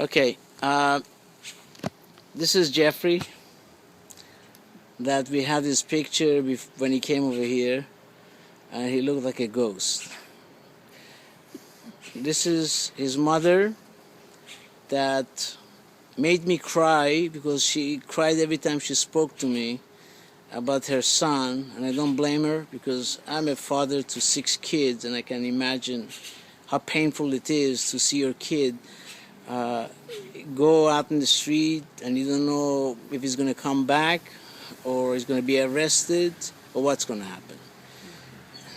Okay, this is Jeffrey. That we had this picture when he came over here, and he looked like a ghost. This is his mother that made me cry because she cried every time she spoke to me about her son, and I don't blame her because I'm a father to 6 kids, and I can imagine how painful it is to see your kid uh, go out in the street and you don't know if he's going to come back or he's going to be arrested or what's going to happen.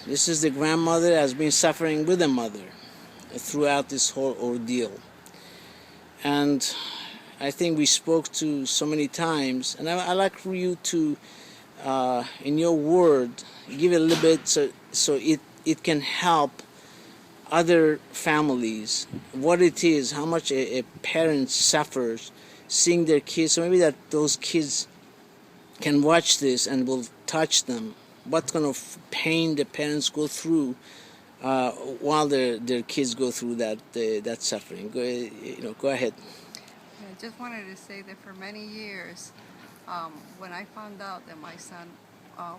This is the grandmother has been suffering with the mother throughout this whole ordeal. And I think we spoke to so many times, and I like for you to, in your word, give it a little bit so it can help other families, what it is, how much a parent suffers seeing their kids, so maybe that those kids can watch this and will touch them. What kind of pain the parents go through while their kids go through that suffering. Go ahead. I just wanted to say that for many years, when I found out that my son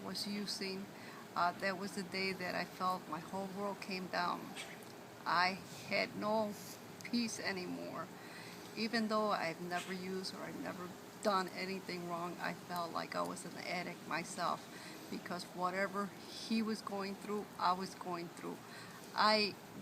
was using, that was the day that I felt my whole world came down. I had no peace anymore. Even though I've never used or I've never done anything wrong, I felt like I was an addict myself because whatever he was going through, I was going through.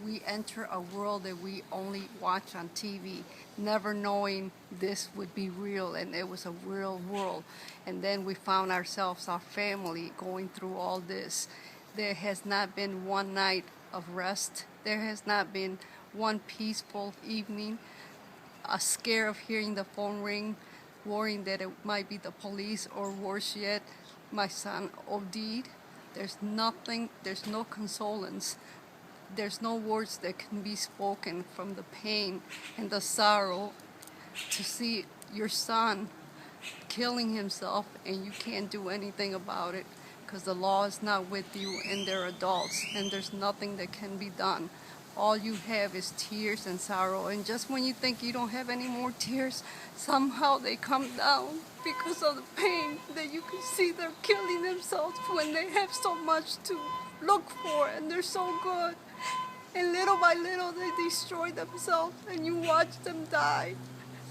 We enter a world that we only watch on TV, never knowing this would be real, and it was a real world. And then we found ourselves, our family, going through all this. There has not been one night of rest. There has not been one peaceful evening. A scare of hearing the phone ring, worrying that it might be the police, or worse yet, my son OD'd. There's nothing, there's no consolence. There's no words that can be spoken from the pain and the sorrow to see your son killing himself and you can't do anything about it because the law is not with you and they're adults and there's nothing that can be done. All you have is tears and sorrow, and just when you think you don't have any more tears, somehow they come down because of the pain that you can see they're killing themselves when they have so much to look for and they're so good. And little by little they destroy themselves and you watch them die,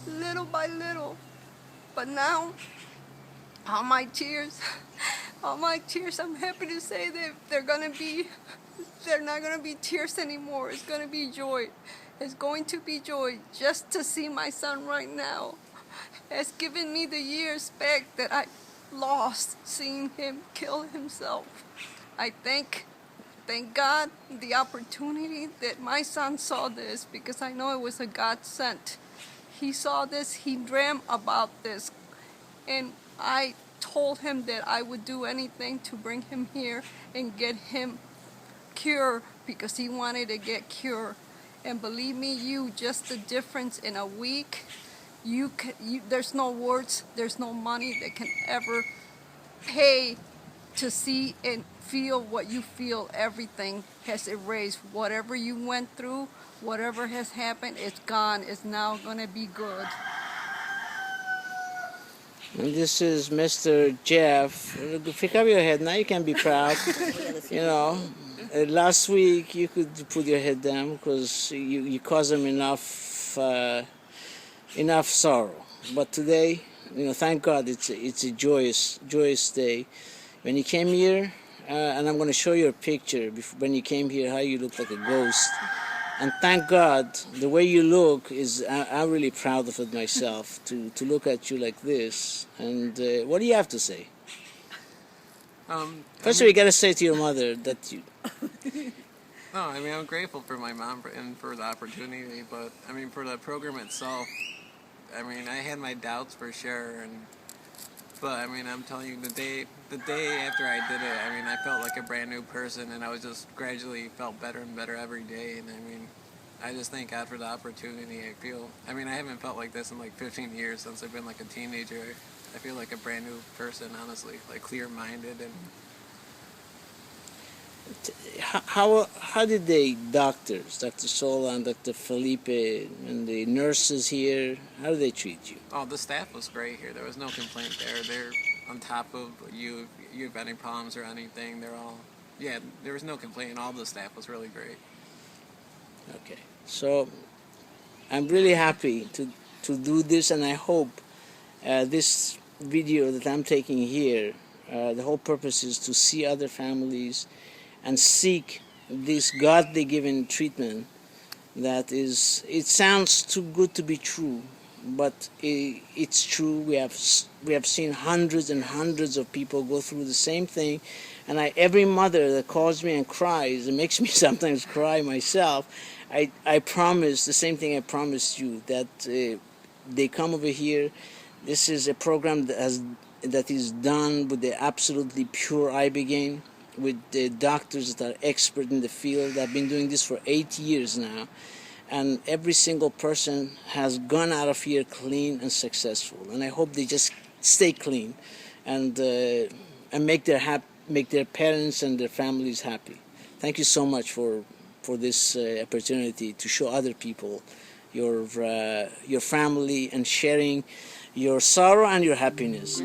little by little. But now, all my tears, I'm happy to say that they're not gonna be tears anymore. It's gonna be joy. It's going to be joy just to see my son right now. Has given me the years back that I lost seeing him kill himself. I thank God the opportunity that my son saw this, because I know it was a God sent. He saw this, he dreamed about this, and I told him that I would do anything to bring him here and get him cure because he wanted to get cure. And believe me, just the difference in a week, there's no words, there's no money that can ever pay to see and feel what you feel. Everything has erased. Whatever you went through, whatever has happened, it's gone. It's now gonna be good. And this is Mr. Jeff. Pick up your head now. You can be proud. You know, last week you could put your head down because you caused them enough sorrow. But today, thank God it's a joyous day. When you came here, and I'm going to show you a picture when you came here, how you look like a ghost. And thank God, the way you look is, I'm really proud of it myself, to look at you like this. And what do you have to say? First of all, you got to say to your mother that you... No, I mean, I'm grateful for my mom and for the opportunity, but, I mean, for the program itself, I mean, I had my doubts for sure, but, I mean, I'm telling you, the day after I did it, I mean, I felt like a brand new person, and I was just gradually felt better and better every day, and, I mean, I just thank God for the opportunity. I mean, I haven't felt like this in, like, 15 years since I've been, like, a teenager. I feel like a brand new person, honestly, like, clear-minded, and... How did the doctors, Dr. Sola and Dr. Felipe, and the nurses here, how did they treat you? Oh, the staff was great here. There was no complaint there. They're on top of you if you have any problems or anything. They're all, yeah, there was no complaint. All the staff was really great. Okay, so I'm really happy to do this, and I hope this video that I'm taking here, the whole purpose is to see other families and seek this godly given treatment that is, it sounds too good to be true, but it's true. We have seen hundreds and hundreds of people go through the same thing, and every mother that calls me and cries, it makes me sometimes cry myself. I promise the same thing I promised you, that they come over here. This is a program that is done with the absolutely pure Ibogaine, with the doctors that are expert in the field. I've been doing this for 8 years now, and every single person has gone out of here clean and successful. And I hope they just stay clean and make their parents and their families happy. Thank you so much for this opportunity to show other people your family and sharing your sorrow and your happiness.